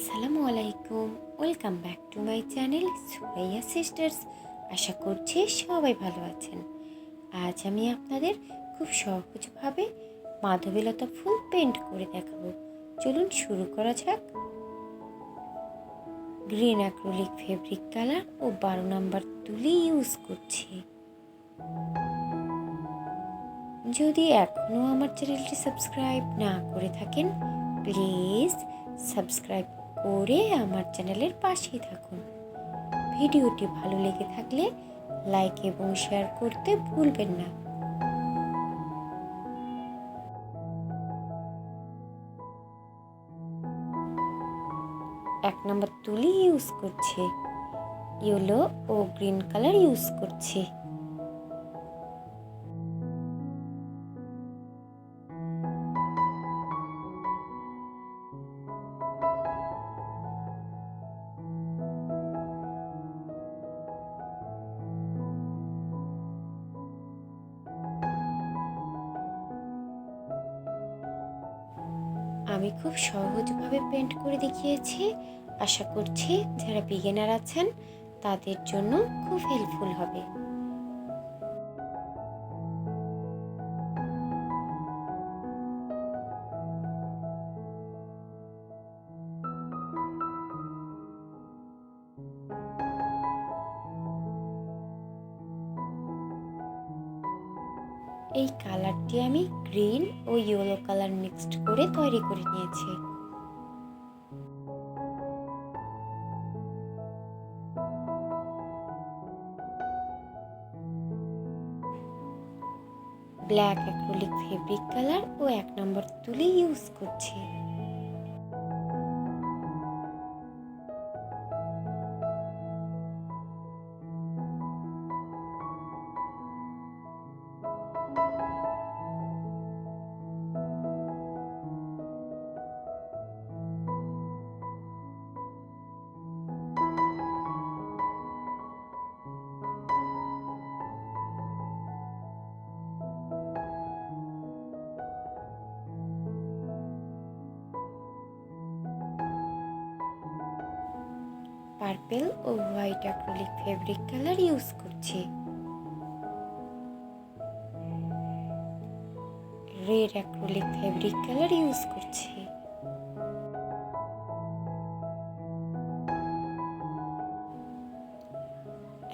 Assalamualaikum. Welcome back to my channel Suraiya sisters. আশা করছি সবাই ভালো আছেন। আজ আমি আপনাদের খুব সহজভাবে মাধবীলতা ফুল পেন্ট করে দেখাবো। চলুন শুরু করা যাক। গ্রিন অ্যাক্রিলিক ফেব্রিক কালার ও 12 নম্বর তুলি ইউজ করছি। যদি এখনও আমার চ্যানেলটি সাবস্ক্রাইব না করে থাকেন, প্লিজ সাবস্ক্রাইব করে আমার চ্যানেলের পাশেই থাকুন। ভিডিওটি ভালো লেগে থাকলে লাইক এবং শেয়ার করতে ভুলবেন না। এক নম্বর তুলি ইউজ করছি, ইয়েলো ও গ্রিন কালার ইউজ করছি। আমি খুব সহজভাবে পেন্ট করে দেখিয়েছি। আশা করছি যারা বিগিনার আছেন তাদের জন্য খুব হেল্পফুল হবে। এই কালারটি আমি গ্রিন ও ইয়েলো কালার মিক্সড করে তৈরি করে নিয়েছি। ব্ল্যাক অ্যাক্রিলিক ফেব্রিক কালার ও 1 নম্বর তুলি ইউজ করছি। পার্পল ও white acrylic fabric colour use করছি। Red acrylic fabric colour use করছি।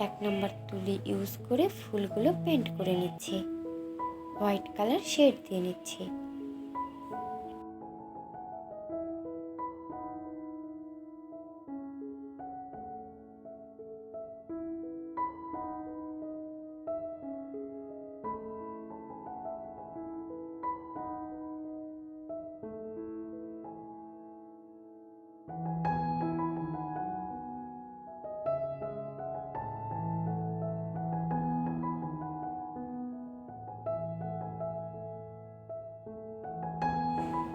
এক নম্বর তুলি ইউজ করে ফুলগুলো পেন্ট করে নিচ্ছি। হোয়াইট কালার শেড দিয়ে নিচ্ছি।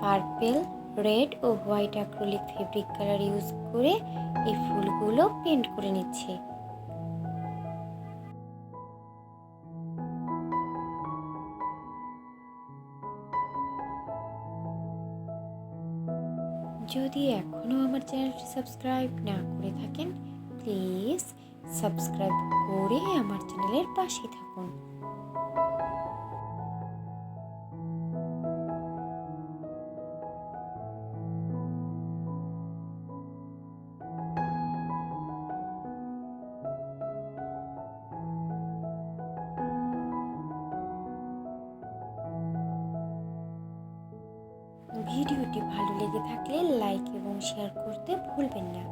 পার্পল, রেড ও white acrylic fabric colour use করে এই ফুলগুলো পেন্ট করে নিচ্ছি। যদি এখনও আমার চ্যানেলটি সাবস্ক্রাইব না করে থাকেন, প্লিজ সাবস্ক্রাইব করে আমার চ্যানেলের পাশে থাকুন। ভিডিওটি ভালো লেগে থাকলে লাইক এবং শেয়ার করতে ভুলবেন না।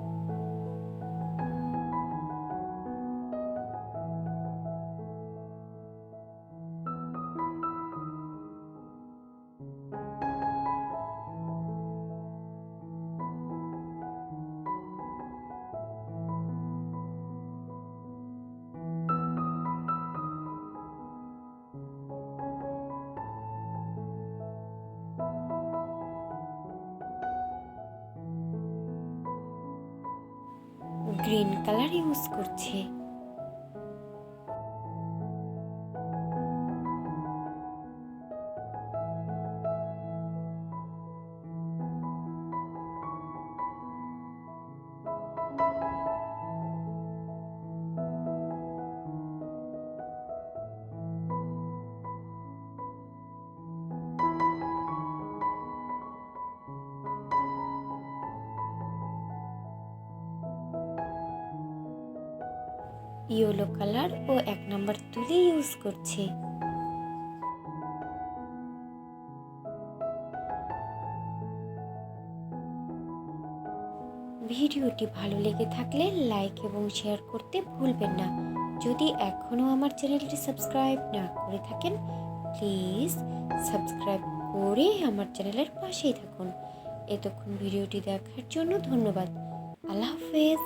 গ্রিন কালার ইউজ করছি। ইয়েলো কালার ও 1 নাম্বার তুলি ইউজ করছি। ভিডিওটি ভালো লেগে থাকলে লাইক এবং শেয়ার করতে ভুলবেন না। যদি এখনও আমার চ্যানেলটি সাবস্ক্রাইব না করে থাকেন, প্লিজ সাবস্ক্রাইব করে আমার চ্যানেলের পাশেই থাকুন। এতক্ষণ ভিডিওটি দেখার জন্য ধন্যবাদ। আল্লাহ হাফেজ।